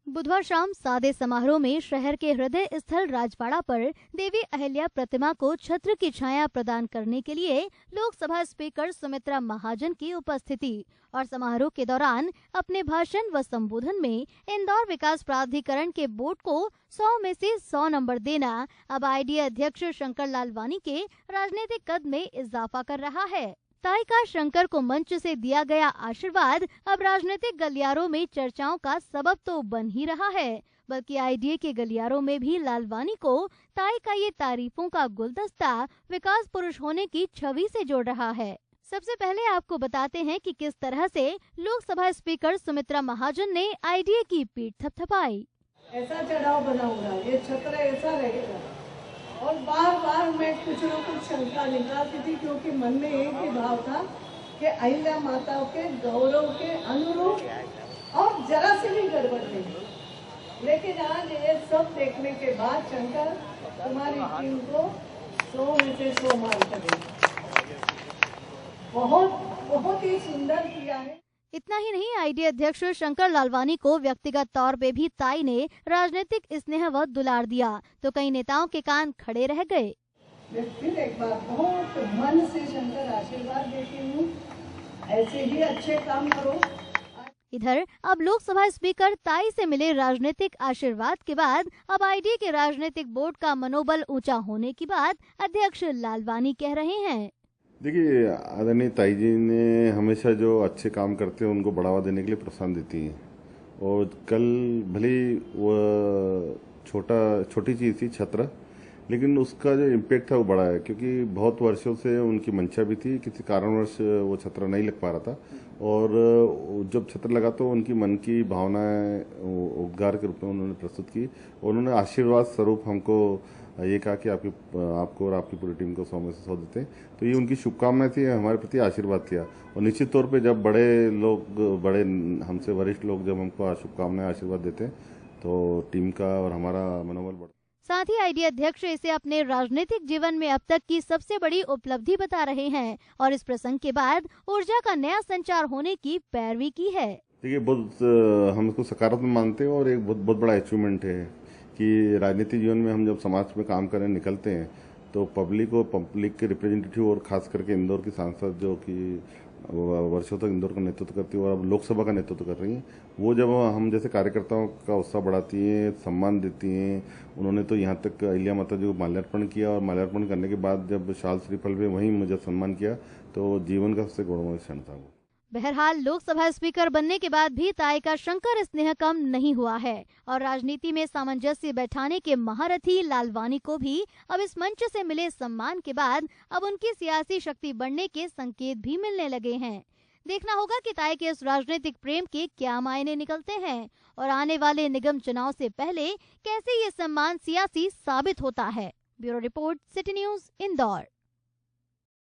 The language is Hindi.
बुधवार शाम सादे समारोह में शहर के हृदय स्थल राजवाड़ा पर देवी अहिल्या प्रतिमा को छत्र की छाया प्रदान करने के लिए लोकसभा स्पीकर सुमित्रा महाजन की उपस्थिति और समारोह के दौरान अपने भाषण व संबोधन में इंदौर विकास प्राधिकरण के बोर्ड को 100 में से 100 नंबर देना अब आईडीए अध्यक्ष शंकर लालवानी के राजनीतिक कद में इजाफा कर रहा है। ताइका शंकर को मंच से दिया गया आशीर्वाद अब राजनीतिक गलियारों में चर्चाओं का सबब तो बन ही रहा है, बल्कि आईडीए के गलियारों में भी लालवानी को ताई का ये तारीफों का गुलदस्ता विकास पुरुष होने की छवि से जोड़ रहा है। सबसे पहले आपको बताते हैं कि किस तरह से लोकसभा स्पीकर सुमित्रा महाजन ने आईडीए की पीठ थपथपाई। ऐसा चढ़ाव बना हुआ, ये छत्र ऐसा रहेगा और बार बार मैं कुछ न कुछ शंका निकालती थी, क्योंकि मन में एक ही भाव था कि अहिल्या माता के गौरव के अनुरूप और जरा से भी गड़बड़ नहीं। लेकिन आज ये सब देखने के बाद शंकर तुम्हारी टीम को 100 में से 100 मार्क करेगा। बहुत ही सुंदर किया है। इतना ही नहीं, आईडीए अध्यक्ष शंकर लालवानी को व्यक्तिगत तौर पे भी ताई ने राजनीतिक स्नेह व दुलार दिया, तो कई नेताओं के कान खड़े रह गए। फिर एक बार बहुत मन से शंकर आशीर्वाद देती हूँ, ऐसे ही अच्छे काम करो। इधर अब लोकसभा स्पीकर ताई से मिले राजनीतिक आशीर्वाद के बाद अब आईडीए के राजनीतिक बोर्ड का मनोबल ऊंचा होने की बात अध्यक्ष लालवानी कह रहे हैं। देखिए, आदरणीय ताई जी ने हमेशा जो अच्छे काम करते हैं उनको बढ़ावा देने के लिए प्रोत्साहन देती हैं, और कल भले वो छोटी चीज़ थी छत्र, लेकिन उसका जो इम्पैक्ट था वो बड़ा है, क्योंकि बहुत वर्षों से उनकी मंशा भी थी, किसी कारणवश वो छत्र नहीं लग पा रहा था, और जब छत्र लगा तो उनकी मन की भावनाएं उद्गार के रूप में उन्होंने प्रस्तुत की। उन्होंने आशीर्वाद स्वरूप हमको ये कहा कि आपको और आपकी पूरी टीम को 100 में से 100 देते हैं, तो ये उनकी शुभकामनाएं थी, हमारे प्रति आशीर्वाद किया। और निश्चित तौर पे जब बड़े हमसे वरिष्ठ लोग जब हमको शुभकामनाएं आशीर्वाद देते हैं तो टीम का और हमारा मनोबल बढ़ता है। साथ ही आईडीए अध्यक्ष इसे अपने राजनीतिक जीवन में अब तक की सबसे बड़ी उपलब्धि बता रहे हैं और इस प्रसंग के बाद ऊर्जा का नया संचार होने की पैरवी की है। देखिए, बहुत हम इसको सकारात्मक मानते हैं और एक बहुत बड़ा अचीवमेंट है कि राजनीतिक जीवन में हम जब समाज में काम करने निकलते हैं तो पब्लिक के रिप्रेजेंटेटिव और खास करके इंदौर की सांसद जो कि वर्षों तक इंदौर का नेतृत्व करती है और अब लोकसभा का नेतृत्व कर रही हैं, वो जब हम जैसे कार्यकर्ताओं का उत्साह बढ़ाती हैं, सम्मान देती हैं। उन्होंने तो यहाँ तक अहिल्या माता जी को माल्यार्पण किया और माल्यार्पण करने के बाद जब शाल श्रीफल में वहीं मुझे सम्मान किया, तो जीवन का सबसे गौरवमय क्षण था वो। बहरहाल लोकसभा स्पीकर बनने के बाद भी ताई का शंकर स्नेह कम नहीं हुआ है और राजनीति में सामंजस्य बैठाने के महारथी लालवानी को भी अब इस मंच से मिले सम्मान के बाद अब उनकी सियासी शक्ति बढ़ने के संकेत भी मिलने लगे हैं। देखना होगा कि ताई के इस राजनीतिक प्रेम के क्या मायने निकलते हैं और आने वाले निगम चुनाव से पहले कैसे ये सम्मान सियासी साबित होता है। Bureau report, city news, Indore.